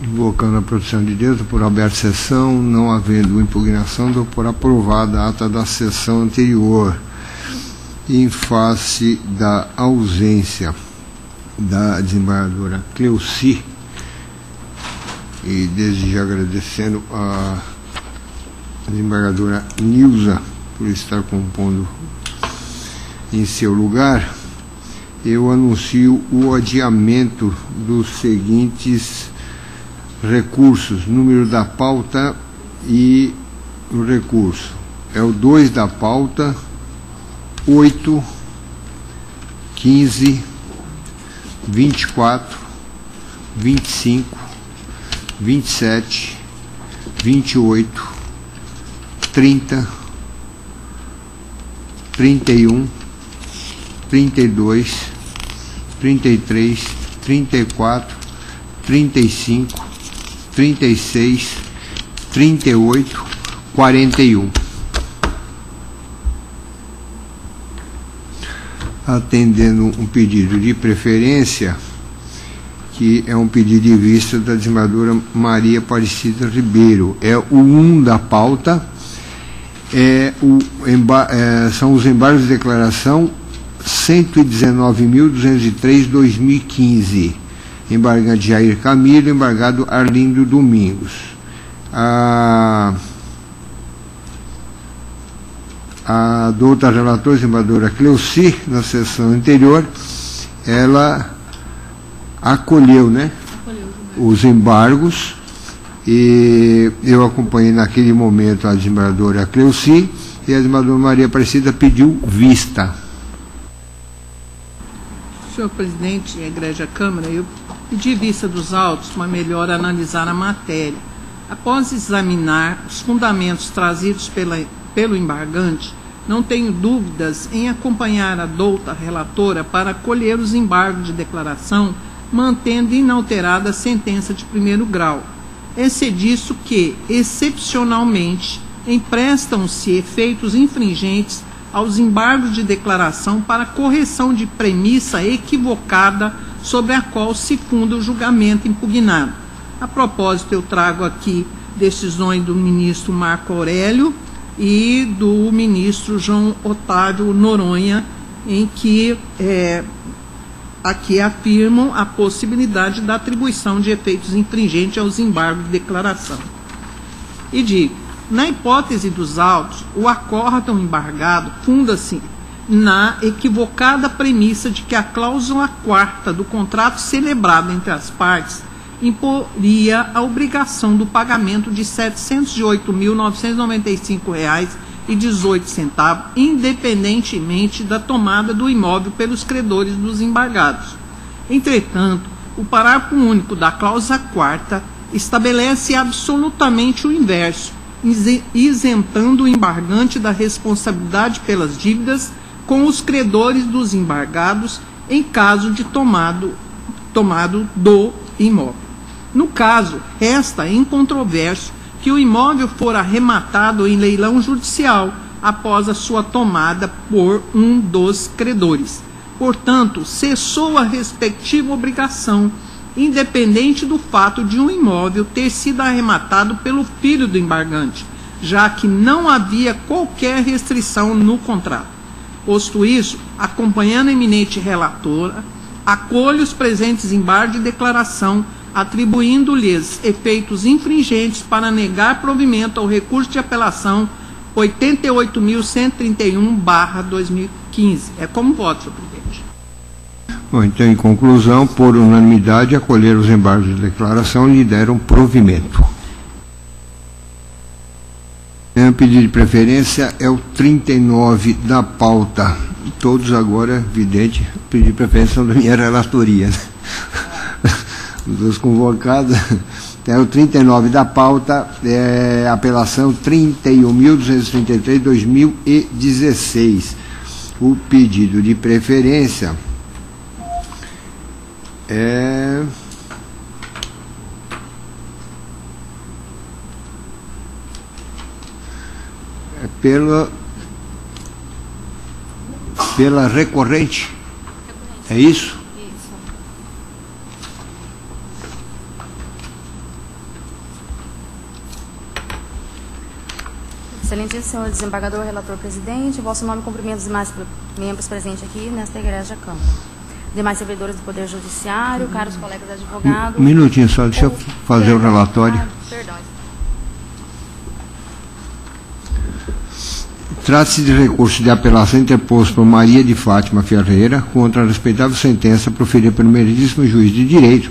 Invocando a proteção de Deus, dou por aberta a sessão, não havendo impugnação, dou por aprovada a ata da sessão anterior. Em face da ausência da desembargadora Cleuci, e desde já agradecendo a desembargadora Nilza por estar compondo em seu lugar, eu anuncio o adiamento dos seguintes recursos, número da pauta e o recurso. É o 2 da pauta, 8, 15, 24, 25, 27, 28, 30, 31, 32, 33, 34, 35, 36, 38, 41. Atendendo um pedido de preferência, que é um pedido de vista da desembargadora Maria Aparecida Ribeiro. É o 1 da pauta, são os embargos de declaração 119.203/2015. Embargado Jair Camilo, embargado Arlindo Domingos. A do outra relatora, a desembargadora Cleuci, na sessão anterior, ela acolheu, né, os embargos, e eu acompanhei naquele momento a desembargadora Cleuci, e a desembargadora Maria Aparecida pediu vista. Senhor presidente, egrégia Câmara, eu pedi vista dos autos para melhor analisar a matéria. Após examinar os fundamentos trazidos pelo embargante, não tenho dúvidas em acompanhar a douta relatora para acolher os embargos de declaração, mantendo inalterada a sentença de primeiro grau. É disso que, excepcionalmente, emprestam-se efeitos infringentes aos embargos de declaração para correção de premissa equivocada sobre a qual se funda o julgamento impugnado. A propósito, eu trago aqui decisões do ministro Marco Aurélio e do ministro João Otávio Noronha, em que aqui afirmam a possibilidade da atribuição de efeitos infringentes aos embargos de declaração. E digo, na hipótese dos autos, o acórdão embargado funda-se na equivocada premissa de que a cláusula 4ª do contrato celebrado entre as partes imporia a obrigação do pagamento de R$ 708.995,18, independentemente da tomada do imóvel pelos credores dos embargados. Entretanto, o parágrafo único da cláusula 4ª estabelece absolutamente o inverso, isentando o embargante da responsabilidade pelas dívidas com os credores dos embargados em caso de tomado do imóvel. No caso, resta incontroverso que o imóvel for arrematado em leilão judicial após a sua tomada por um dos credores. Portanto, cessou a respectiva obrigação, independente do fato de um imóvel ter sido arrematado pelo filho do embargante, já que não havia qualquer restrição no contrato. Posto isso, acompanhando a eminente relatora, acolho os presentes embargos de declaração, atribuindo-lhes efeitos infringentes para negar provimento ao recurso de apelação 88.131/2015. É como voto, senhor presidente. Bom, então, em conclusão, por unanimidade, acolher os embargos de declaração lhe deram provimento. O pedido de preferência é o 39 da pauta. Todos agora, evidente, pedido de preferência são da minha relatoria, né? Os dois convocados. É o 39 da pauta, apelação 31.233/2016. O pedido de preferência é pela recorrente. É isso? Excelentíssimo senhor desembargador, relator presidente, vosso nome e cumprimento dos demais membros presentes aqui nesta igreja Câmara. Demais servidores do Poder Judiciário, caros colegas advogados... Um minutinho só, deixa eu fazer o relatório. Perdão. Trata-se de recurso de apelação interposto por Maria de Fátima Ferreira contra a respeitável sentença proferida pelo meridíssimo juiz de direito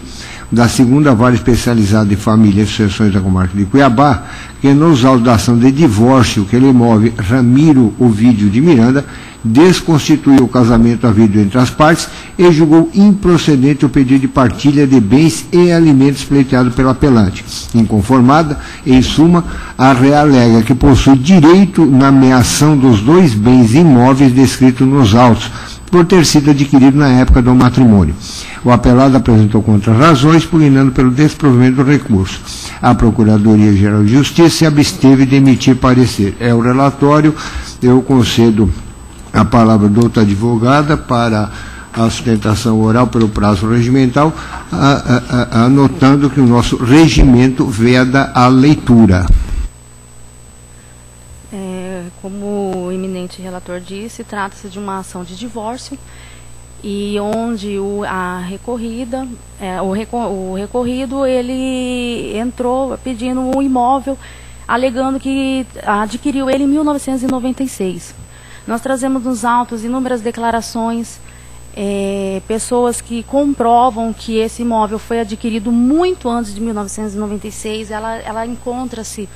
da segunda vara especializada em família e sucessões da comarca de Cuiabá, que nos autos da ação de divórcio que ele move Ramiro Ovídio de Miranda, desconstituiu o casamento havido entre as partes e julgou improcedente o pedido de partilha de bens e alimentos pleiteado pela apelante. Inconformada, em suma, a ré alega que possui direito na meação dos dois bens imóveis descritos nos autos, por ter sido adquirido na época do matrimônio. O apelado apresentou contra-razões, pugnando pelo desprovimento do recurso. A Procuradoria-Geral de Justiça se absteve de emitir parecer. É o relatório, eu concedo a palavra do outra advogada para a sustentação oral pelo prazo regimental, anotando que o nosso regimento veda a leitura. Como o eminente relator disse, trata-se de uma ação de divórcio e onde o recorrido ele entrou pedindo um imóvel, alegando que adquiriu ele em 1996. Nós trazemos nos autos inúmeras declarações, pessoas que comprovam que esse imóvel foi adquirido muito antes de 1996. Ela encontra-se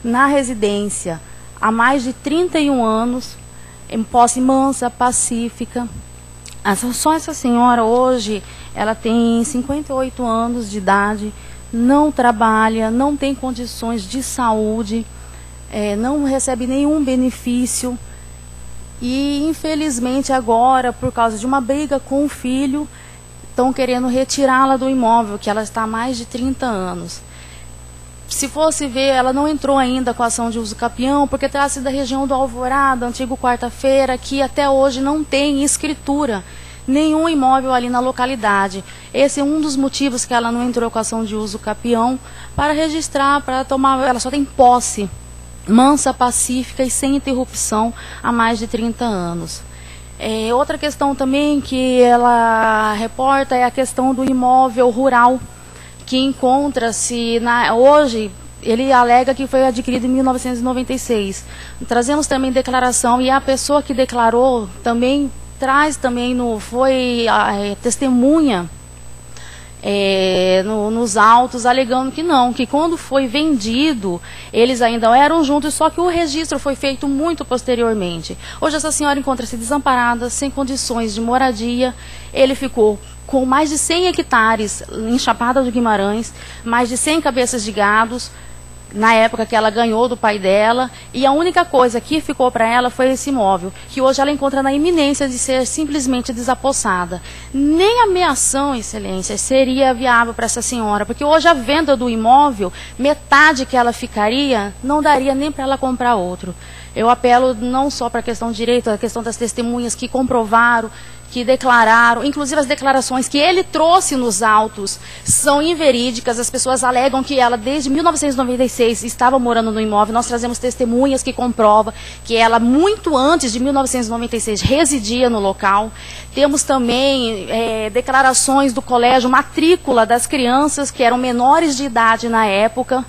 na residência há mais de 31 anos, em posse mansa, pacífica. Só essa senhora hoje, ela tem 58 anos de idade, não trabalha, não tem condições de saúde, não recebe nenhum benefício. E, infelizmente, agora, por causa de uma briga com o filho, estão querendo retirá-la do imóvel, que ela está há mais de 30 anos. Se fosse ver, ela não entrou ainda com a ação de uso capião, porque trata-se da região do Alvorada, antigo Quarta-feira, que até hoje não tem escritura, nenhum imóvel ali na localidade. Esse é um dos motivos que ela não entrou com a ação de uso capião, para registrar, para tomar, ela só tem posse mansa, pacífica e sem interrupção há mais de 30 anos. Outra questão também que ela reporta é a questão do imóvel rural, que encontra-se hoje, ele alega que foi adquirido em 1996. Trazemos também declaração, e a pessoa que declarou também traz também, foi testemunha nos autos, alegando que não, que quando foi vendido, eles ainda eram juntos, só que o registro foi feito muito posteriormente. Hoje essa senhora encontra-se desamparada, sem condições de moradia. Ele ficou com mais de 100 hectares em Chapada do Guimarães, mais de 100 cabeças de gados, na época que ela ganhou do pai dela, e a única coisa que ficou para ela foi esse imóvel, que hoje ela encontra na iminência de ser simplesmente desapossada. Nem a meação, excelência, seria viável para essa senhora, porque hoje a venda do imóvel, metade que ela ficaria, não daria nem para ela comprar outro. Eu apelo não só para a questão de direito, a questão das testemunhas que comprovaram, que declararam, inclusive as declarações que ele trouxe nos autos são inverídicas. As pessoas alegam que ela desde 1996 estava morando no imóvel. Nós trazemos testemunhas que comprovam que ela muito antes de 1996 residia no local. Temos também declarações do colégio, matrícula das crianças que eram menores de idade na época.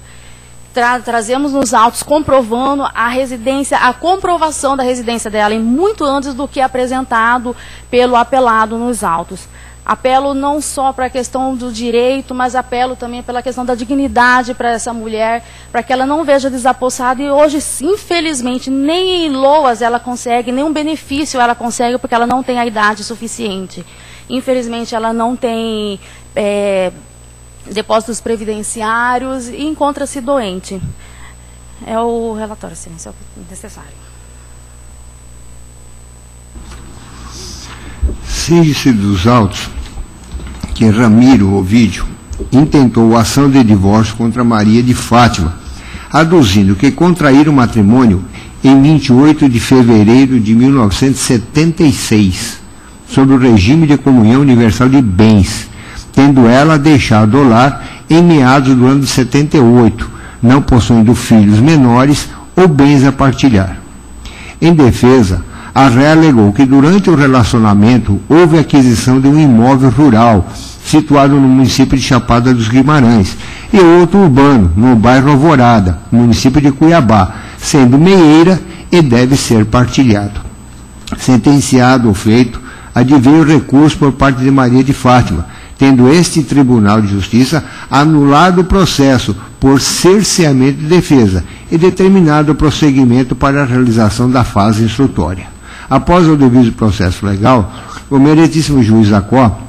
Trazemos nos autos comprovando a residência, a comprovação da residência dela, muito antes do que apresentado pelo apelado nos autos. Apelo não só para a questão do direito, mas apelo também pela questão da dignidade para essa mulher, para que ela não veja desapossada. E hoje, infelizmente, nem em LOAS ela consegue, nenhum benefício ela consegue, porque ela não tem a idade suficiente. Infelizmente, ela não tem depósitos previdenciários e encontra-se doente. É o relatório, sim, se é necessário. Seja-se dos autos que Ramiro Ovídio intentou ação de divórcio contra Maria de Fátima, aduzindo que contraíram o matrimônio em 28 de fevereiro de 1976, sob o regime de comunhão universal de bens, tendo ela deixado o lar em meados do ano de 78, não possuindo filhos menores ou bens a partilhar. Em defesa, a ré alegou que durante o relacionamento houve aquisição de um imóvel rural situado no município de Chapada dos Guimarães e outro urbano no bairro Alvorada, município de Cuiabá, sendo meieira e deve ser partilhado. Sentenciado o feito, adveio o recurso por parte de Maria de Fátima, tendo este Tribunal de Justiça anulado o processo por cerceamento de defesa e determinado o prosseguimento para a realização da fase instrutória. Após o devido processo legal, o meritíssimo juiz Acó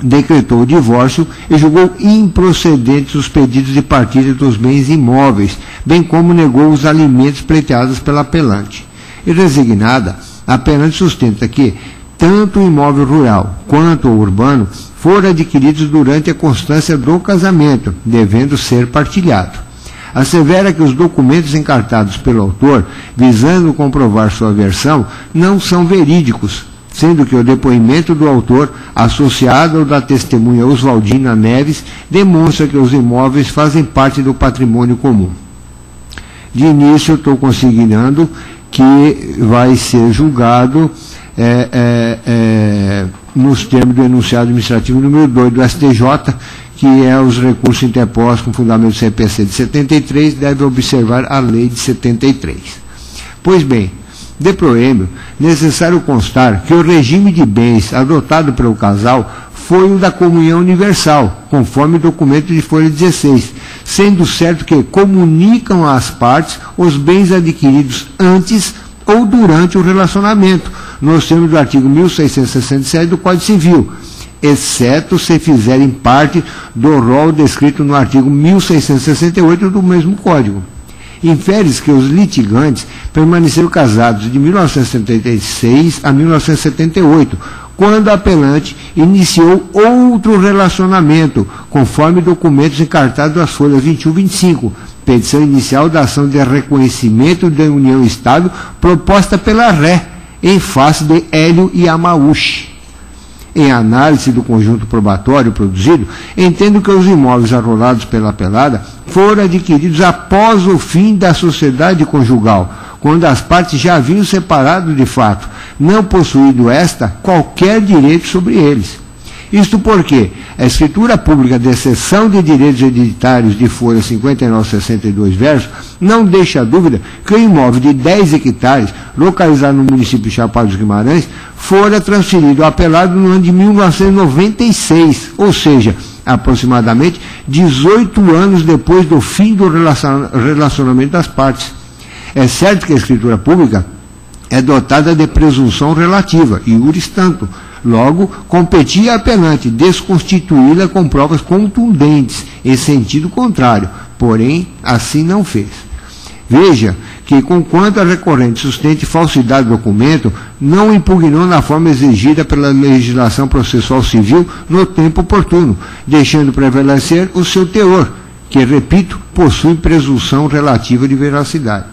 decretou o divórcio e julgou improcedentes os pedidos de partilha dos bens imóveis, bem como negou os alimentos pleiteados pela apelante. E resignada, a apelante sustenta que tanto o imóvel rural quanto o urbano foram adquiridos durante a constância do casamento, devendo ser partilhado. Assevera que os documentos encartados pelo autor, visando comprovar sua versão, não são verídicos, sendo que o depoimento do autor, associado ao da testemunha Oswaldina Neves, demonstra que os imóveis fazem parte do patrimônio comum. De início, eu estou consignando que vai ser julgado nos termos do enunciado administrativo número 2 do STJ, que é os recursos interpostos com fundamento do CPC de 73, deve observar a lei de 73. Pois bem, de proêmio, necessário constar que o regime de bens adotado pelo casal foi o da comunhão universal, conforme o documento de folha 16, sendo certo que comunicam às partes os bens adquiridos antes ou durante o relacionamento, nos termos do artigo 1667 do Código Civil, exceto se fizerem parte do rol descrito no artigo 1668 do mesmo Código. Infere-se que os litigantes permaneceram casados de 1976 a 1978, quando a apelante iniciou outro relacionamento, conforme documentos encartados das folhas 21 e 25, petição inicial da ação de reconhecimento da união estável proposta pela ré, em face de Hélio Yamauchi. Em análise do conjunto probatório produzido, entendo que os imóveis arrolados pela apelada foram adquiridos após o fim da sociedade conjugal, quando as partes já haviam separado de fato, não possuindo esta qualquer direito sobre eles. Isto porque a escritura pública de cessão de direitos hereditários de folha 5962 verso não deixa dúvida que o imóvel de 10 hectares, localizado no município de Chapada dos Guimarães, fora transferido ao apelado no ano de 1996, ou seja, aproximadamente 18 anos depois do fim do relacionamento das partes. É certo que a escritura pública é dotada de presunção relativa, iuris tanto. Logo, competia à apelante desconstituí-la com provas contundentes, em sentido contrário, porém, assim não fez. Veja que, conquanto a recorrente sustente falsidade do documento, não impugnou na forma exigida pela legislação processual civil no tempo oportuno, deixando prevalecer o seu teor, que, repito, possui presunção relativa de veracidade.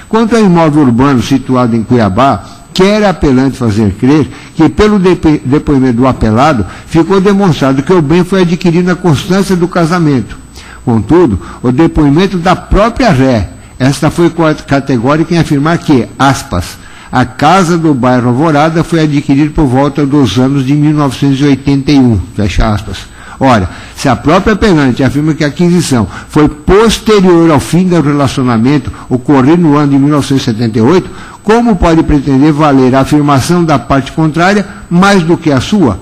Quanto ao imóvel urbano situado em Cuiabá, quer a apelante fazer crer que, pelo depoimento do apelado, ficou demonstrado que o bem foi adquirido na constância do casamento. Contudo, o depoimento da própria ré, esta foi categórica em afirmar que, aspas, a casa do bairro Alvorada foi adquirida por volta dos anos de 1981, fecha aspas. Ora, se a própria apelante afirma que a aquisição foi posterior ao fim do relacionamento ocorrido no ano de 1978, como pode pretender valer a afirmação da parte contrária mais do que a sua?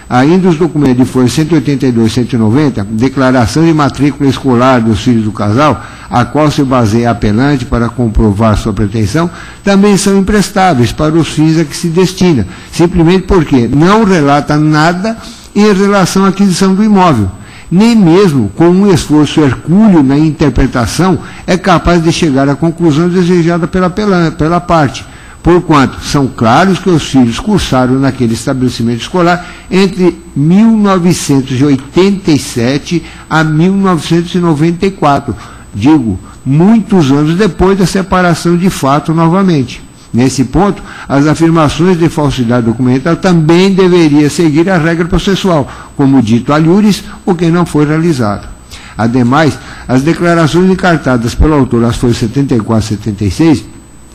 Ainda os documentos de folha 182 e 190, declaração de matrícula escolar dos filhos do casal, a qual se baseia a apelante para comprovar sua pretensão, também são imprestáveis para os fins a que se destina, simplesmente porque não relata nada em relação à aquisição do imóvel. Nem mesmo com um esforço hercúleo na interpretação é capaz de chegar à conclusão desejada pela parte, porquanto são claros que os filhos cursaram naquele estabelecimento escolar entre 1987 a 1994, digo, muitos anos depois da separação de fato novamente. Nesse ponto, as afirmações de falsidade documental também deveriam seguir a regra processual, como dito a iuris, o que não foi realizado. Ademais, As declarações encartadas pelo autor, as folhas 74 e 76,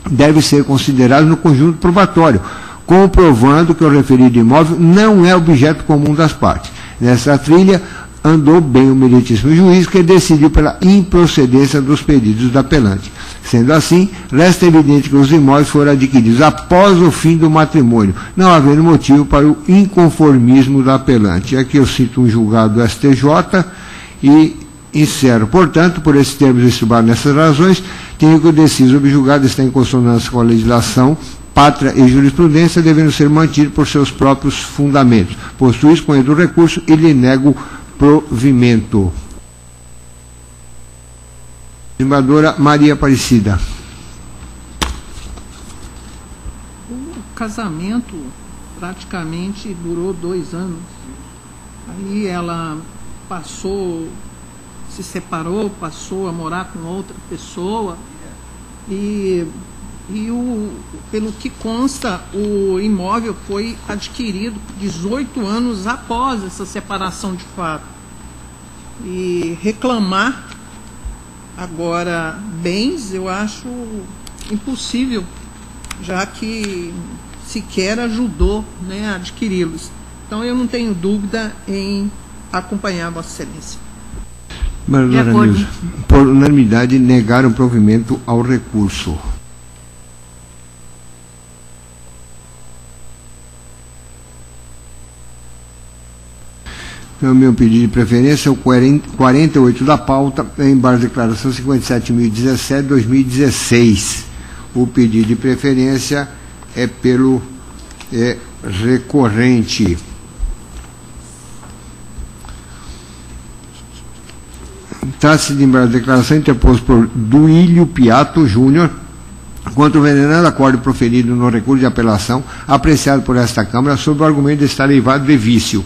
devem ser consideradas no conjunto probatório, comprovando que o referido imóvel não é objeto comum das partes. Nessa trilha, andou bem o meritíssimo juiz, que decidiu pela improcedência dos pedidos da apelante. Sendo assim, resta evidente que os imóveis foram adquiridos após o fim do matrimônio, não havendo motivo para o inconformismo da apelante. Aqui eu cito um julgado do STJ e encerro. Portanto, por esses termos estudados nessas razões, tenho que o deciso objulgado está em consonância com a legislação, pátria e jurisprudência, devendo ser mantido por seus próprios fundamentos. Posto isso, conheço o recurso e lhe nego provimento. Desembargadora Maria Aparecida. O casamento praticamente durou 2 anos. Aí ela se separou, passou a morar com outra pessoa e pelo que consta, o imóvel foi adquirido 18 anos após essa separação de fato. E reclamar agora bens, eu acho impossível, já que sequer ajudou, né, a adquiri-los. Então eu não tenho dúvida em acompanhar Vossa Excelência. Por unanimidade, negaram provimento ao recurso. Então, meu pedido de preferência é o 48 da pauta, em base de declaração 57.017/2016. O pedido de preferência é pelo recorrente. Trata-se de declaração interposta por Duílio Piatto Júnior, contra o venerando acordo proferido no recurso de apelação, apreciado por esta Câmara, sob o argumento de estar levado de vício.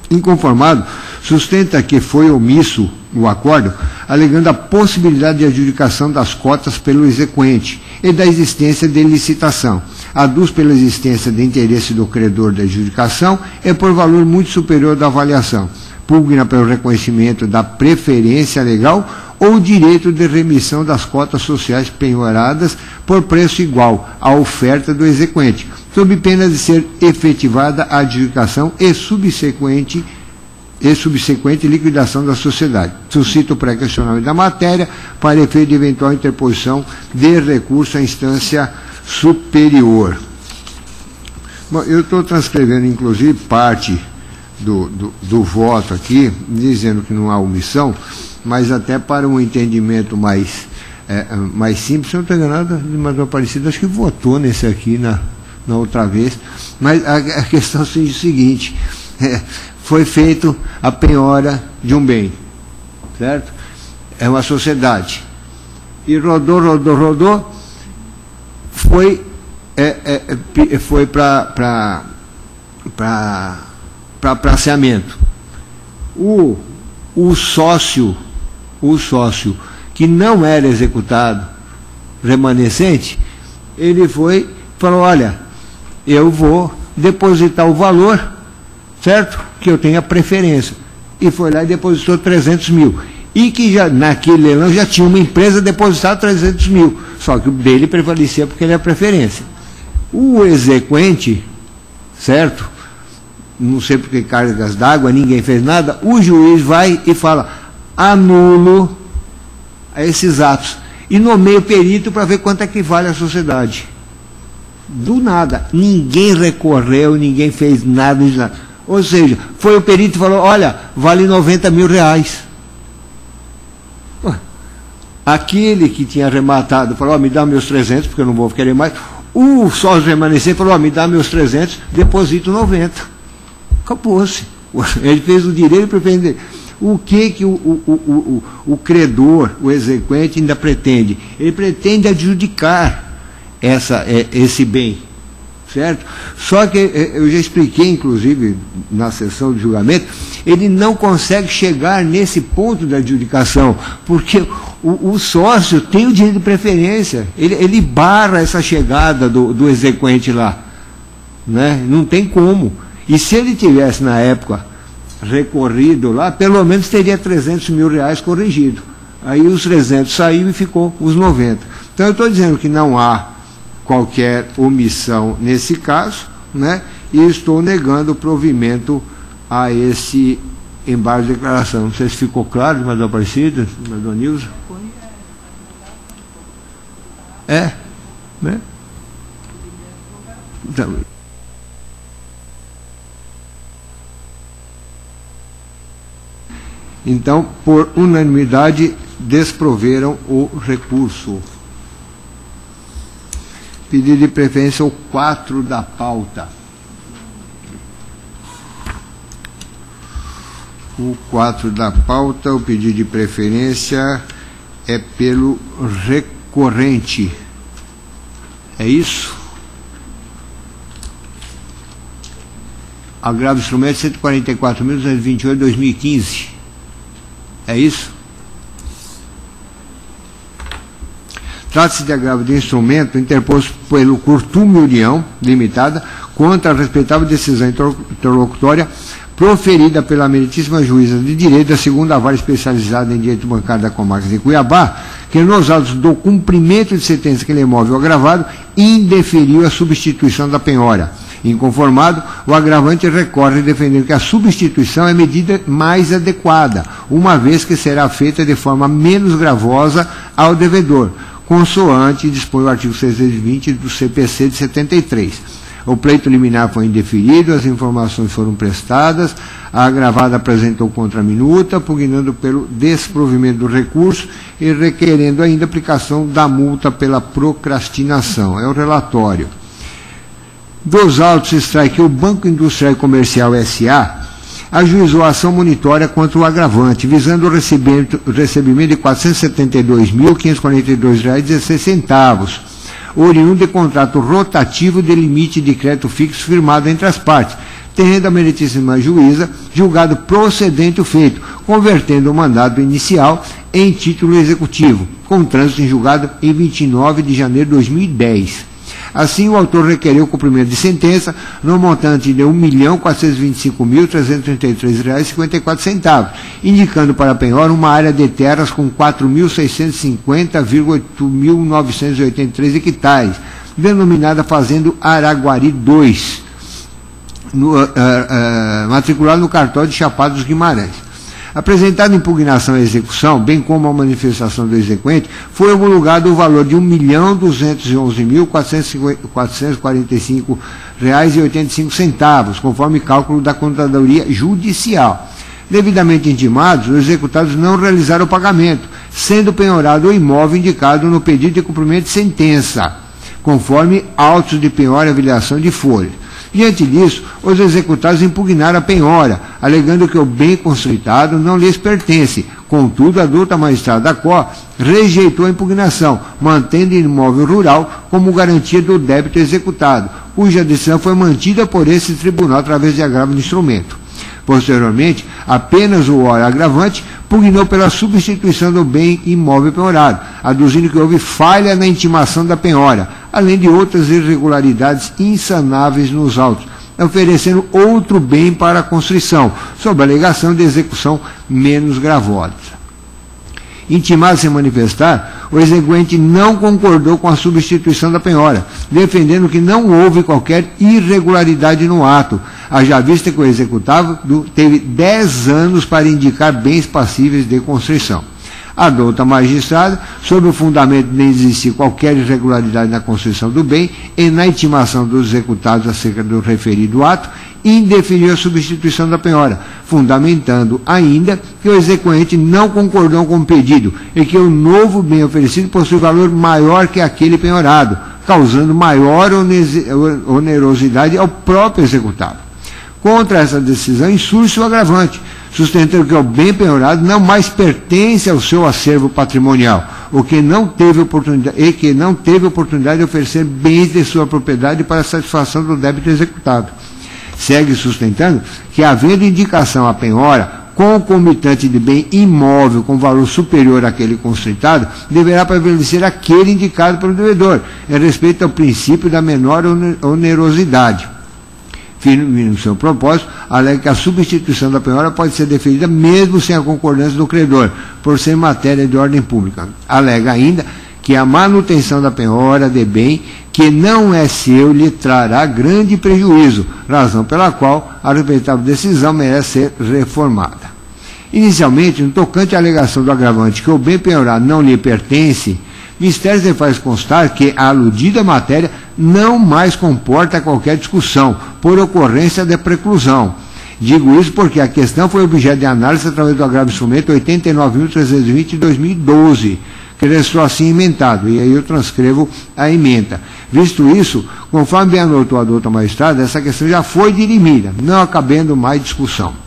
Inconformado, sustenta que foi omisso o acordo, alegando a possibilidade de adjudicação das cotas pelo exequente e da existência de licitação. Aduz pela existência de interesse do credor da adjudicação e por valor muito superior da avaliação. Pugna pelo reconhecimento da preferência legal ou direito de remissão das cotas sociais penhoradas por preço igual à oferta do exequente, sob pena de ser efetivada a adjudicação e subsequente liquidação da sociedade. Suscito o pré-questionamento da matéria para efeito de eventual interposição de recurso à instância superior. Bom, eu estou transcrevendo, inclusive, parte do voto aqui, dizendo que não há omissão, mas até para um entendimento mais simples. Se eu não estou enganado, mas Aparecida acho que votou nesse aqui na outra vez, mas a questão é o seguinte: foi feito a penhora de um bem, certo? É uma sociedade, e rodou, foi para praceamento. O sócio que não era executado, remanescente, ele falou: olha, eu vou depositar o valor, certo? Que eu tenho a preferência. E foi lá e depositou 300 mil. E que já, naquele leilão já tinha uma empresa depositada 300 mil. Só que o dele prevalecia porque ele é a preferência. O exequente, certo? Não sei por que cargas d'água, ninguém fez nada. O juiz vai e fala: anulo esses atos. E nomeia o perito para ver quanto é que vale a sociedade. Do nada, ninguém recorreu, ninguém fez nada. Ou seja, foi o perito e falou: olha, vale 90 mil reais. Aquele que tinha arrematado falou: me dá meus 300, porque eu não vou querer mais. O sócio remanescente falou: me dá meus 300, deposito 90. Acabou-se. Ele fez o direito para defender. O que o credor, o exequente, ainda pretende? Ele pretende adjudicar esse bem, certo? Só que eu já expliquei, inclusive, na sessão de julgamento, ele não consegue chegar nesse ponto da adjudicação, porque o sócio tem o direito de preferência, ele barra essa chegada do exequente lá, né? Não tem como. E se ele tivesse, na época, recorrido lá, pelo menos teria 300 mil reais corrigido. Aí os 300 saiu e ficou os 90. Então eu estou dizendo que não há qualquer omissão nesse caso, né? E estou negando o provimento a esse embargo de declaração. Não sei se ficou claro, Madre Aparecida, Madre Nilza. Né? Então, por unanimidade, desproveram o recurso. Pedido de preferência o 4 da pauta. O 4 da pauta, o pedido de preferência é pelo recorrente. É isso? Agravo instrumento 144.228, 2015. É isso? Trata-se de agravo de instrumento interposto pelo Curtume União Limitada contra a respeitável decisão interlocutória proferida pela meritíssima juíza de direito da segunda vara especializada em direito bancário da comarca de Cuiabá, que nos autos do cumprimento de sentença daquele imóvel agravado, indeferiu a substituição da penhora. Inconformado, o agravante recorre defendendo que a substituição é medida mais adequada, uma vez que será feita de forma menos gravosa ao devedor, consoante dispõe o artigo 620 do CPC de 73. O pleito liminar foi indeferido, as informações foram prestadas, a agravada apresentou contraminuta, pugnando pelo desprovimento do recurso e requerendo ainda aplicação da multa pela procrastinação. É o relatório. Dos autos se extrai que o Banco Industrial e Comercial S.A. ajuizou a ação monitória contra o agravante, visando o recebimento de R$ 472.542,16, oriundo de contrato rotativo de limite de crédito fixo firmado entre as partes, tendo a meritíssima juíza julgado procedente o feito, convertendo o mandado inicial em título executivo, com trânsito em julgado em 29 de janeiro de 2010. Assim, o autor requereu o cumprimento de sentença no montante de R$ 1.425.333,54, indicando para a penhora uma área de terras com 4.650,8.983 hectares, denominada Fazenda Araguari 2, matriculado no cartório de Chapada dos Guimarães. Apresentada impugnação à execução, bem como a manifestação do exequente, foi homologado o valor de R$ 1.211.445,85, conforme cálculo da Contadoria Judicial. Devidamente intimados, os executados não realizaram o pagamento, sendo penhorado o imóvel indicado no pedido de cumprimento de sentença, conforme autos de penhora e avaliação de folha. Diante disso, os executados impugnaram a penhora, alegando que o bem conceitado não lhes pertence. Contudo, a douta magistrada da COR rejeitou a impugnação, mantendo o imóvel rural como garantia do débito executado, cuja decisão foi mantida por esse tribunal através de agravo de instrumento. Posteriormente, apenas o ora agravante pugnou pela substituição do bem imóvel penhorado, aduzindo que houve falha na intimação da penhora, além de outras irregularidades insanáveis nos autos, oferecendo outro bem para a construção, sob a alegação de execução menos gravosa. Intimado a se manifestar, o exequente não concordou com a substituição da penhora, defendendo que não houve qualquer irregularidade no ato, haja vista que o executado teve 10 anos para indicar bens passíveis de constrição. A douta magistrada, sob o fundamento de não existir qualquer irregularidade na constrição do bem e na intimação dos executados acerca do referido ato, indeferiu a substituição da penhora, fundamentando ainda que o exequente não concordou com o pedido e que o novo bem oferecido possui valor maior que aquele penhorado, causando maior onerosidade ao próprio executado. Contra essa decisão, insurge o agravante, sustentando que o bem penhorado não mais pertence ao seu acervo patrimonial, o que não teve oportunidade de oferecer bens de sua propriedade para a satisfação do débito executado. Segue sustentando que, havendo indicação à penhora concomitante de bem imóvel com valor superior àquele constritado, deverá prevalecer aquele indicado pelo devedor, em respeito ao princípio da menor onerosidade. firme no seu propósito, alega que a substituição da penhora pode ser deferida mesmo sem a concordância do credor, por ser matéria de ordem pública. Alega ainda que a manutenção da penhora de bem que não é seu lhe trará grande prejuízo, razão pela qual a respeitável decisão merece ser reformada. Inicialmente, no tocante à alegação do agravante que o bem penhorado não lhe pertence, Ministério se faz constar que a aludida matéria não mais comporta qualquer discussão, por ocorrência de preclusão. Digo isso porque a questão foi objeto de análise através do agravo instrumento 89.320 de 2012, que restou assim emendado, e aí eu transcrevo a emenda. Visto isso, conforme bem anotou a doutora magistrada, essa questão já foi dirimida, não acabando mais discussão.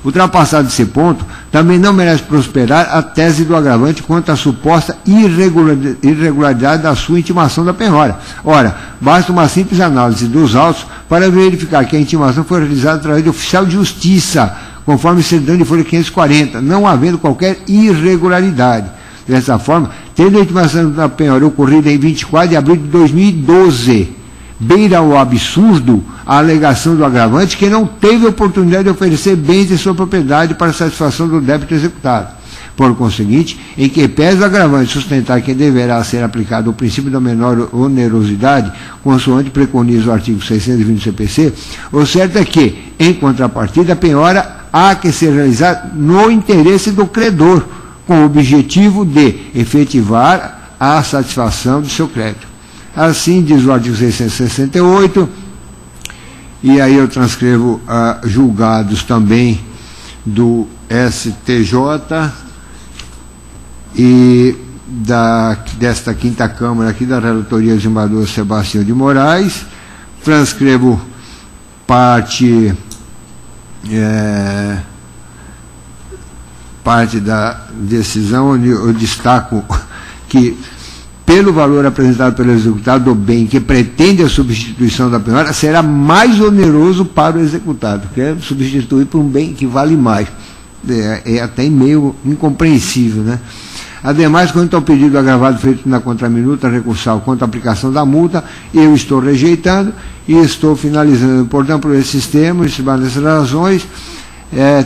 Ultrapassado esse ponto, também não merece prosperar a tese do agravante quanto à suposta irregularidade da sua intimação da penhora. Ora, basta uma simples análise dos autos para verificar que a intimação foi realizada através de oficial de justiça, conforme certidão de folha 540, não havendo qualquer irregularidade. Dessa forma, tendo a intimação da penhora ocorrida em 24 de abril de 2012, beira o absurdo a alegação do agravante que não teve oportunidade de oferecer bens de sua propriedade para satisfação do débito executado. Por conseguinte, em que pese o agravante sustentar que deverá ser aplicado o princípio da menor onerosidade, consoante preconiza o artigo 620 do CPC, o certo é que, em contrapartida, a penhora há que ser realizada no interesse do credor, com o objetivo de efetivar a satisfação do seu crédito. Assim diz o artigo 668, e aí eu transcrevo julgados também do STJ e desta quinta Câmara aqui da relatoria do desembargador Sebastião de Moraes, transcrevo parte da decisão, onde eu destaco que pelo valor apresentado pelo executado do bem que pretende a substituição da penhora, será mais oneroso para o executado, que é substituir por um bem que vale mais. É até meio incompreensível, né? Ademais, quanto ao pedido agravado feito na contraminuta recursal quanto à aplicação da multa, eu estou rejeitando e estou finalizando. Portanto, por esses termos, essas razões,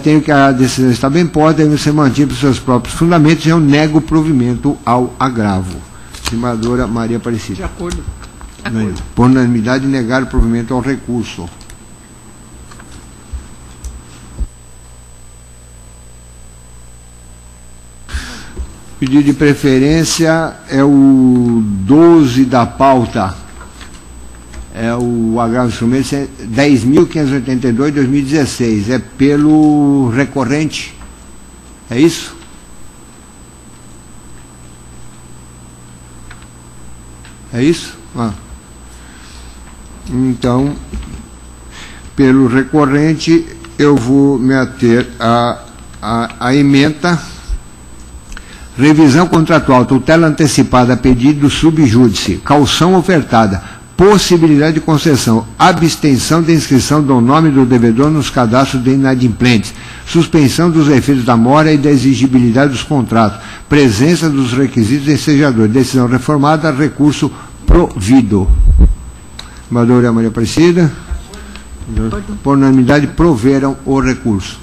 tenho que a decisão está bem posta, deve ser mantida por seus próprios fundamentos e eu nego o provimento ao agravo. Estimadora Maria Aparecida. De acordo. Por unanimidade, negar o provimento ao recurso. Pedido de preferência é o 12 da pauta. É o agravo instrumento 10.582 de 2016. É pelo recorrente. É isso? É isso? Então, pelo recorrente, eu vou me ater à ementa. Revisão contratual, tutela antecipada a pedido do subjúdice, caução ofertada, possibilidade de concessão, abstenção de inscrição do nome do devedor nos cadastros de inadimplentes, suspensão dos efeitos da mora e da exigibilidade dos contratos, presença dos requisitos do ensejador, decisão reformada, recurso provido. Estimadora Maria Aparecida, por unanimidade, proveram o recurso.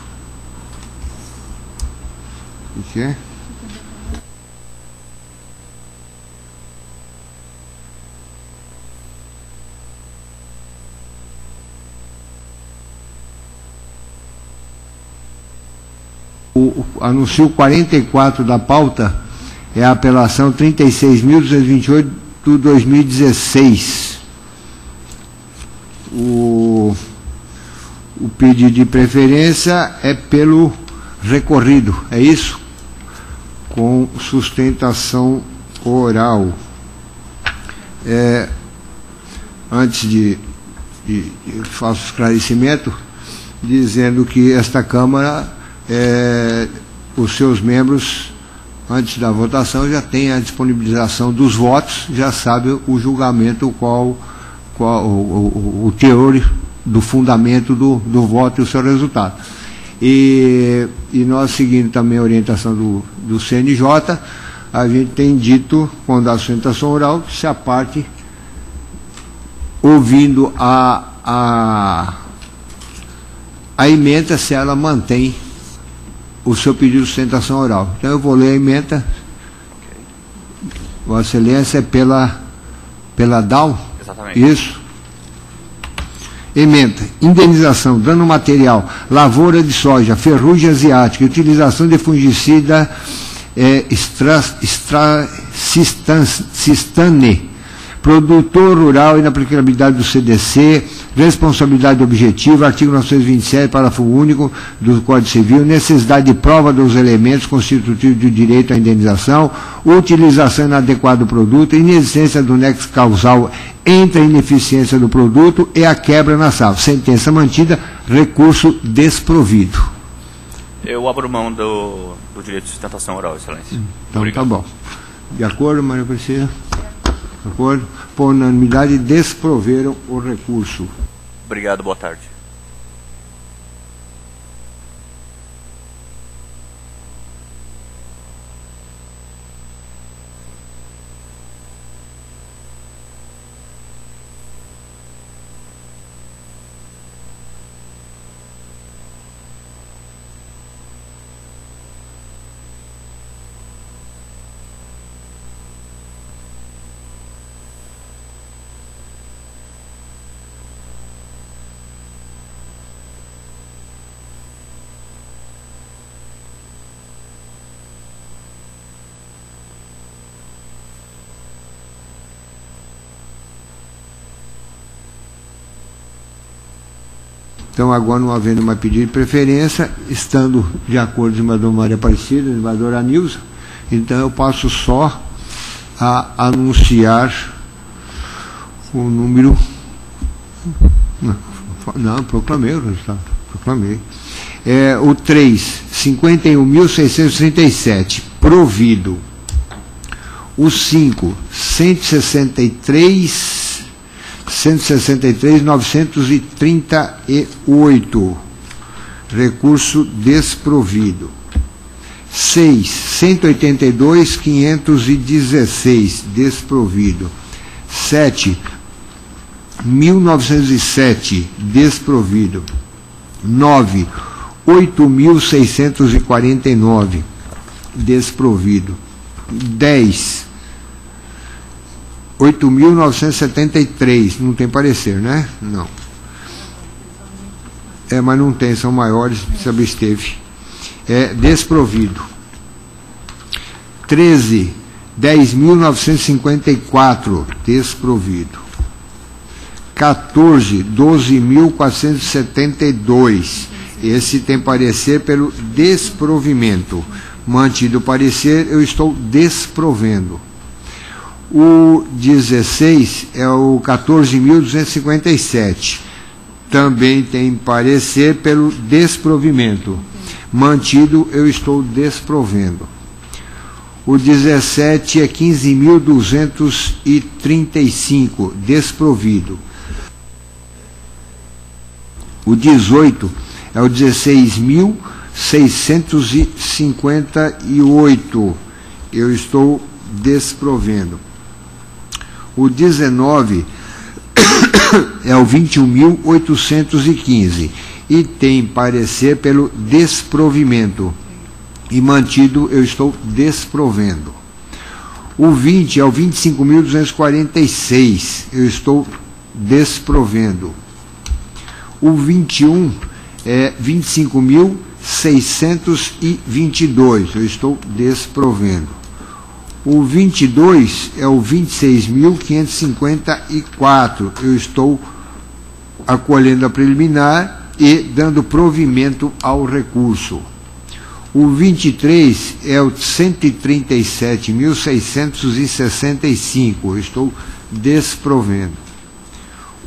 O que é? Anuncio 44 da pauta, é a apelação 36.228 do 2016. O pedido de preferência é pelo recorrido, é isso? Com sustentação oral. Antes de faço esclarecimento, dizendo que esta Câmara, os seus membros, antes da votação, já tem a disponibilização dos votos, já sabe o julgamento, qual o teor do fundamento do voto e o seu resultado. E nós, seguindo também a orientação do CNJ, a gente tem dito, quando a sustentação oral, que se a parte, ouvindo a a ementa se ela mantém o seu pedido de sustentação oral. Então eu vou ler a ementa. Vossa Excelência, é pela DAO? Exatamente. Isso. Ementa: indenização, dano material, lavoura de soja, ferrugem asiática, utilização de fungicida Cistane, produtor rural, inaplicabilidade do CDC, responsabilidade objetiva, artigo 927, parágrafo único do Código Civil, necessidade de prova dos elementos constitutivos de direito à indenização, utilização inadequada do produto, inexistência do nexo causal entre a ineficiência do produto e a quebra na safra. Sentença mantida, recurso desprovido. Eu abro mão do direito de sustentação oral, Excelência. Então Obrigado. tá bom. De acordo, Maria Priscila? De acordo? Por unanimidade, desproveram o recurso. Obrigado, boa tarde. Então, agora, não havendo mais pedido de preferência, estando de acordo com o desembargador Maria Aparecida, o desembargador Anilson, então eu passo só a anunciar o número... Não, proclamei o resultado. Proclamei. O 3, 51.637, provido. O 5, 163.938, recurso desprovido. 6, 182.516, desprovido. 7, 1.907, desprovido. 9, 8.649, desprovido. 10, 8.973, não tem parecer, né? Não. Mas não tem, são maiores, se absteve. Desprovido. 13, 10.954, desprovido. 14, 12.472, esse tem parecer pelo desprovimento. Mantido o parecer, eu estou desprovendo. O 16 é o 14.257. Também tem parecer pelo desprovimento. Mantido, eu estou desprovendo. O 17 é 15.235, desprovido. O 18 é o 16.658, eu estou desprovendo. O 19 é o 21.815 e tem parecer pelo desprovimento. E mantido, eu estou desprovendo. O 20 é o 25.246, eu estou desprovendo. O 21 é 25.622, eu estou desprovendo. O 22 é o 26.554, eu estou acolhendo a preliminar e dando provimento ao recurso. O 23 é o 137.665, eu estou desprovendo.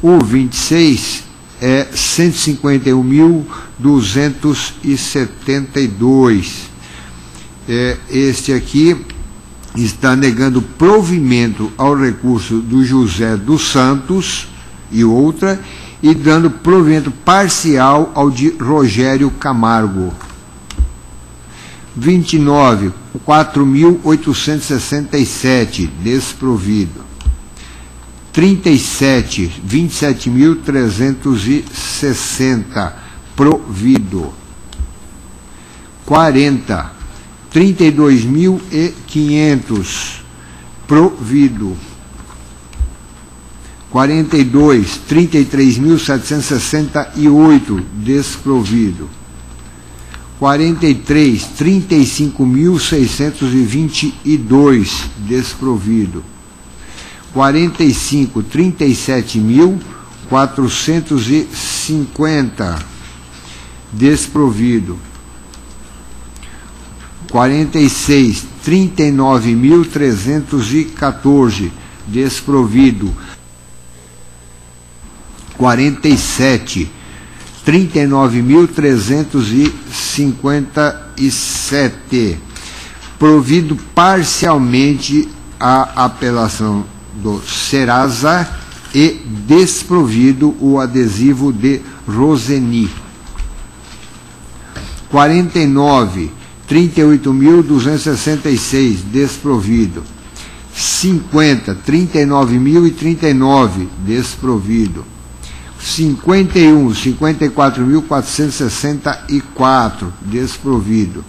O 26 é 151.272. Este aqui está negando provimento ao recurso do José dos Santos e outra, e dando provimento parcial ao de Rogério Camargo. 29, 4.867, desprovido. 37, 27.360, provido. 40, 32.500, provido. 42, 33.768, desprovido. 43, 35.622, desprovido. 45, 37.450, desprovido. 46, 39.314, desprovido. 47, 39.357, provido parcialmente a apelação do Serasa e desprovido o adesivo de Roseni. 49, 38.266, desprovido. 50, 39.039, desprovido. 51, 54.464, desprovido.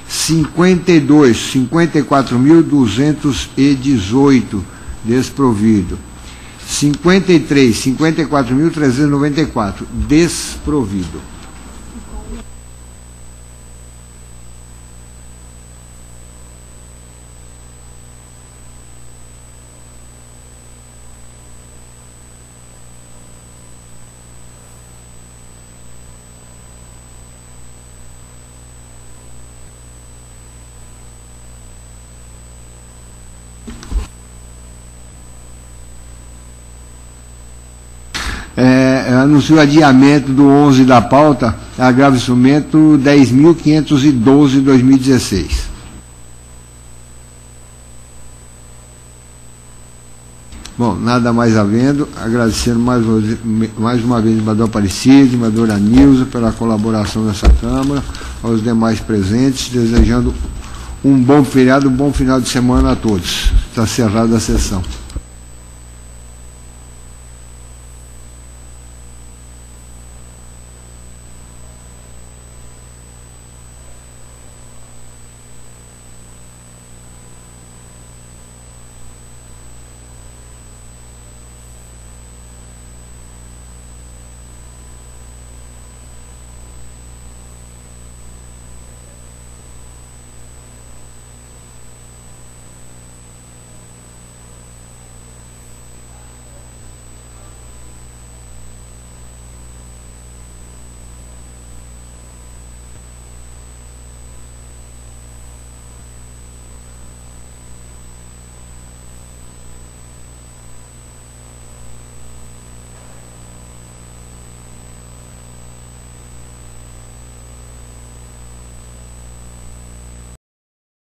52, 54.218, desprovido. 53, 54.394, desprovido. Anuncio o adiamento do 11 da pauta, agravo instrumento 10.512 de 2016. Bom, nada mais havendo, agradecendo mais uma vez o vereador Aparecido, o vereador Anilza pela colaboração nessa Câmara, aos demais presentes, desejando um bom feriado, um bom final de semana a todos. Está cerrada a sessão.